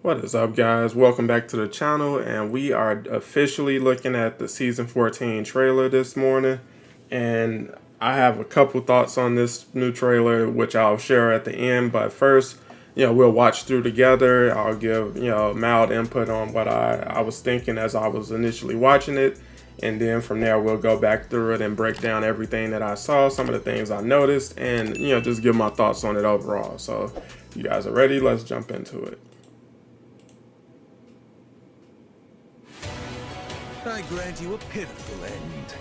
What is up, guys? Welcome back to the channel, and we are officially looking at the season 14 trailer this morning. And I have a couple thoughts on this new trailer, which I'll share at the end. But first, we'll watch through together. I'll give mild input on what I was thinking as I was initially watching it, and then from there we'll go back through it and break down everything that I saw, some of the things I noticed, and just give my thoughts on it overall. So, if you guys are ready, let's jump into it. I grant you a pitiful end.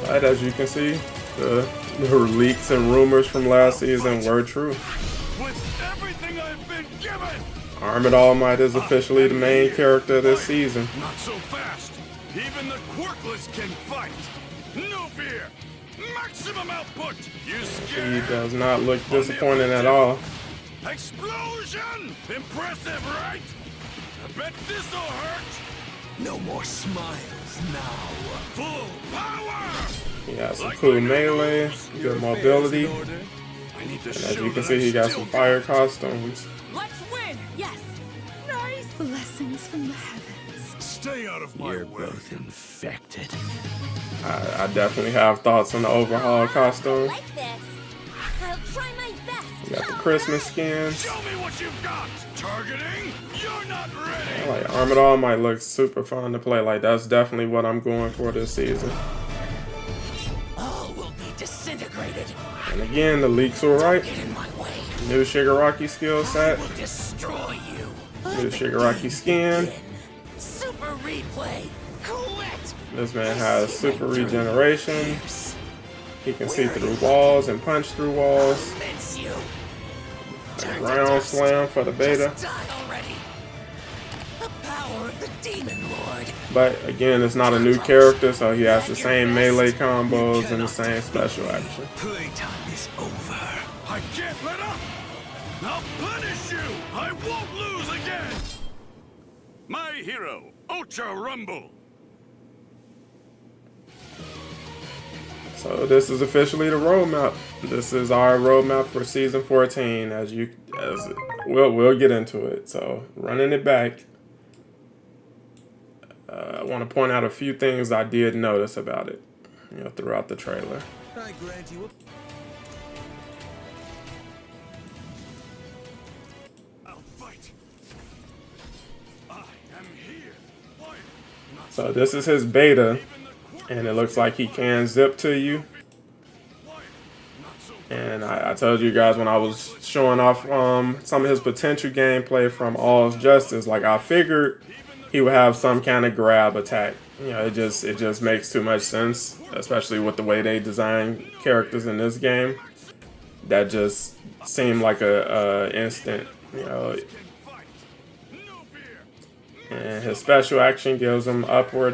But as you can see, the leaks and rumors from last season were true. With everything I've been given! Armored All Might is officially the main character this season. Not so fast! Even the quirkless can fight! No fear! Maximum output! You scared? He does not look disappointed at all. Explosion! Impressive, right? I bet this'll hurt! No more smiles now. Full power! He got some cool melee, good mobility, and as you can see, he got some fire costumes. Let's win! Yes! Nice! Blessings from the heavens. Stay out of my way. You're both infected. I definitely have thoughts on the overhaul costume. Like this. I'll try my best. You got the Christmas skins. Show me what you've got! Targeting? You're not ready! Like Armored All Might looks super fun to play. Like that's definitely what I'm going for this season. All will be disintegrated. And again, the leaks were right. Get in my way. New Shigaraki skill set. I will destroy you. New Shigaraki skin. Super replay. Quit. This man has super regeneration. He can see through walls and punch through walls. Mince you. Round slam for the beta. Just die already. The power of the demon lord. But again, it's not a new character, so he has the same melee combos and the same special action. Playtime is over. I can't let up! I'll punish you! I won't lose again! My hero, Ultra Rumble! So this is officially the roadmap. This is our roadmap for season 14. We'll get into it. So running it back, I want to point out a few things I did notice about it, throughout the trailer. I grant you I'll fight. I am here. Why? So this is his beta, and it looks like he can zip to you. And I told you guys when I was showing off some of his potential gameplay from All's Justice, like I figured he would have some kind of grab attack. It just makes too much sense, especially with the way they design characters in this game. That just seemed like a instant, And his special action gives him upward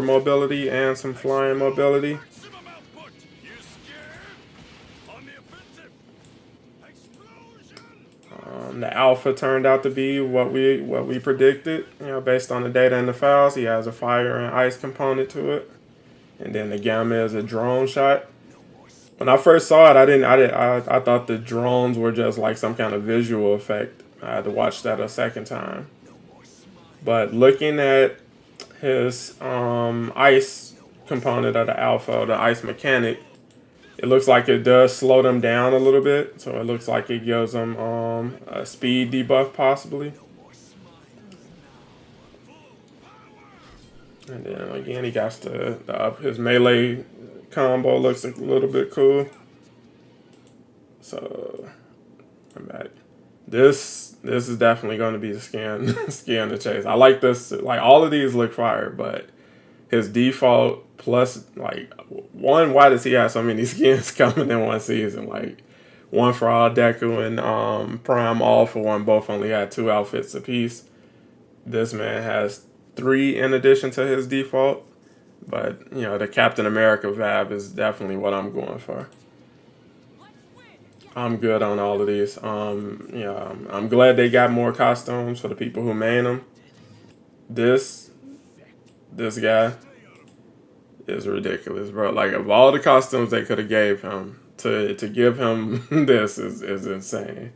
mobility and some flying mobility. The alpha turned out to be what we predicted, based on the data in the files. He has a fire and ice component to it, and then the gamma is a drone shot. When I first saw it, I thought the drones were just like some kind of visual effect. I had to watch that a second time. But looking at his ice component of the alpha, the ice mechanic, it looks like it does slow them down a little bit. So it looks like it gives them a speed debuff possibly. And then again, he got his melee combo looks a little bit cool. So I'm back. This is definitely going to be the skin to chase. I like this. Like all of these look fire, but his default plus like one. Why does he have so many skins coming in one season? Like one for all Deku and Prime All for one. Both only had 2 outfits apiece. This man has 3 in addition to his default. But the Captain America vibe is definitely what I'm going for. I'm good on all of these. I'm glad they got more costumes for the people who made them. This guy is ridiculous, bro. Like, of all the costumes they could have gave him, to give him this is insane.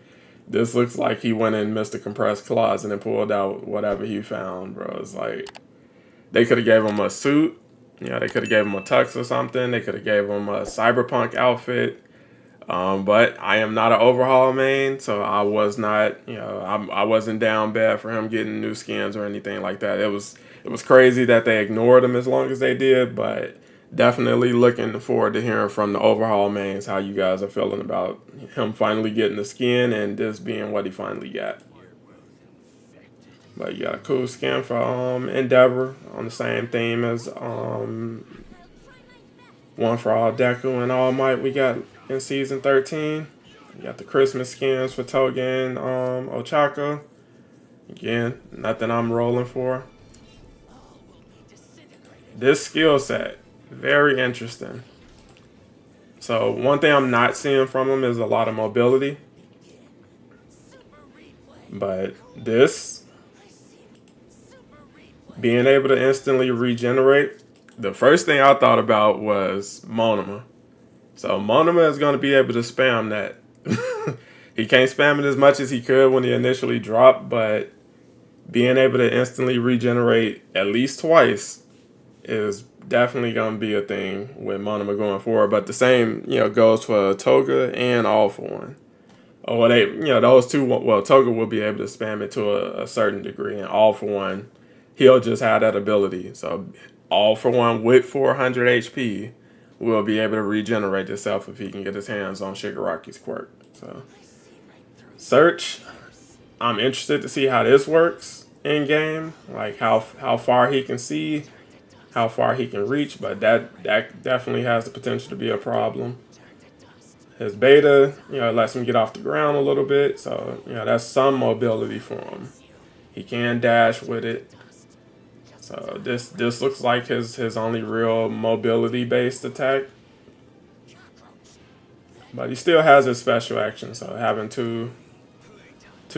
This looks like he went in Mr. Compressed Closet and pulled out whatever he found, bro. It's like they could have gave him a suit. They could have gave him a tux or something. They could have gave him a cyberpunk outfit. But I am not an overhaul main, so I was not, I wasn't down bad for him getting new skins or anything like that. It was crazy that they ignored him as long as they did, but definitely looking forward to hearing from the overhaul mains how you guys are feeling about him finally getting the skin and this being what he finally got. But you got a cool skin for Endeavor on the same theme as One for All Deku and All Might we got in season 13. You got the Christmas skins for Toga and Ochako. Again, nothing I'm rolling for. This skill set, very interesting. So one thing I'm not seeing from him is a lot of mobility. But this, being able to instantly regenerate, the first thing I thought about was Monoma. So Monoma is going to be able to spam that. He can't spam it as much as he could when he initially dropped, but being able to instantly regenerate at least twice is definitely going to be a thing with Monoma going forward. But the same, goes for Toga and All For One. Or they, those two, well, Toga will be able to spam it to a certain degree, and All For One, he'll just have that ability. So All For One with 400 HP will be able to regenerate himself if he can get his hands on Shigaraki's quirk. So Search, I'm interested to see how this works in game, like how far he can see, how far he can reach, but that definitely has the potential to be a problem. His beta, lets him get off the ground a little bit, so that's some mobility for him. He can dash with it. So this looks like his only real mobility based attack. But he still has his special action, so having two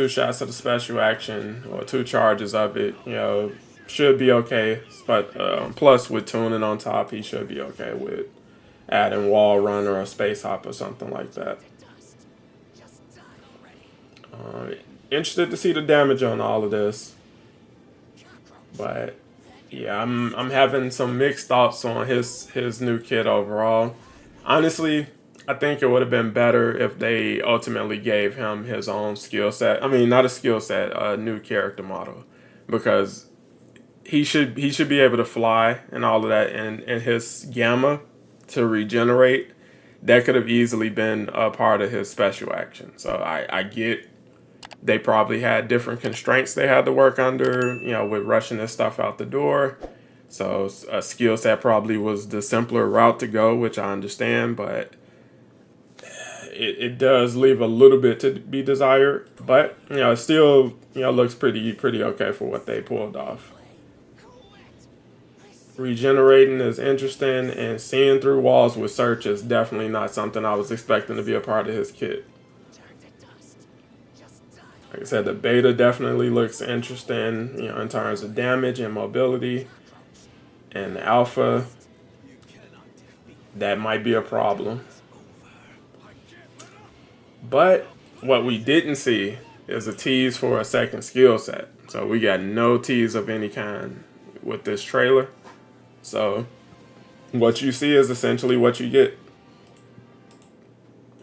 shots of the special action or 2 charges of it, should be okay. But plus with tuning on top, he should be okay with adding wall run or a space hop or something like that. Interested to see the damage on all of this, but yeah, I'm having some mixed thoughts on his new kit overall. Honestly, I think it would have been better if they ultimately gave him his own skill set. I mean, not a skill set, a new character model, because he should be able to fly and all of that, and his gamma to regenerate, that could have easily been a part of his special action. So I get they probably had different constraints they had to work under, with rushing this stuff out the door. So a skill set probably was the simpler route to go, which I understand, but it does leave a little bit to be desired. But it still looks pretty okay for what they pulled off. Regenerating is interesting, and seeing through walls with Search is definitely not something I was expecting to be a part of his kit. Like I said, the beta definitely looks interesting, in terms of damage and mobility. And the alpha, that might be a problem. But what we didn't see is a tease for a second skill set. So we got no tease of any kind with this trailer. So what you see is essentially what you get.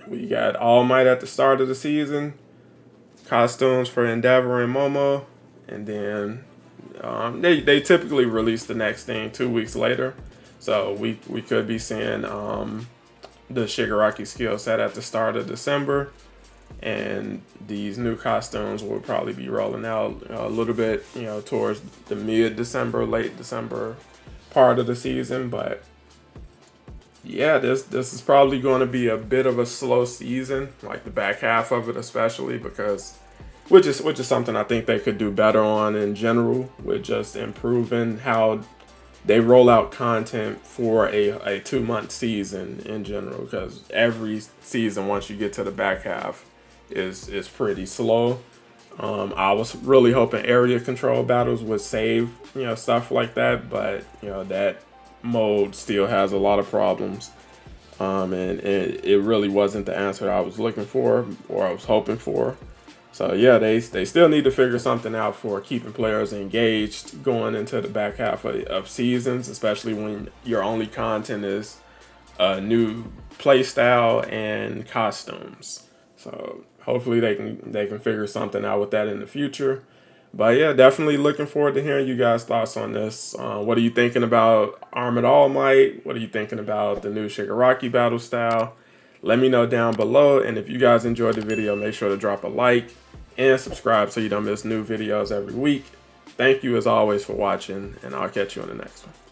We got All Might at the start of the season, costumes for Endeavor and Momo, and then they typically release the next thing 2 weeks later. So we could be seeing the Shigaraki skill set at the start of December, and these new costumes will probably be rolling out a little bit, towards the mid-December, late December part of the season. But yeah, this is probably going to be a bit of a slow season, like the back half of it especially, because which is something I think they could do better on in general, with just improving how they roll out content for a 2-month season in general, because every season once you get to the back half is pretty slow. I was really hoping area control battles would save stuff like that, but that mode still has a lot of problems. And it really wasn't the answer I was looking for or I was hoping for. So yeah, they still need to figure something out for keeping players engaged going into the back half of seasons, especially when your only content is new play style and costumes. So hopefully they can figure something out with that in the future. But yeah, definitely looking forward to hearing you guys' thoughts on this. What are you thinking about Armored All Might? What are you thinking about the new Shigaraki battle style? Let me know down below. And if you guys enjoyed the video, make sure to drop a like and subscribe so you don't miss new videos every week. Thank you as always for watching, and I'll catch you on the next one.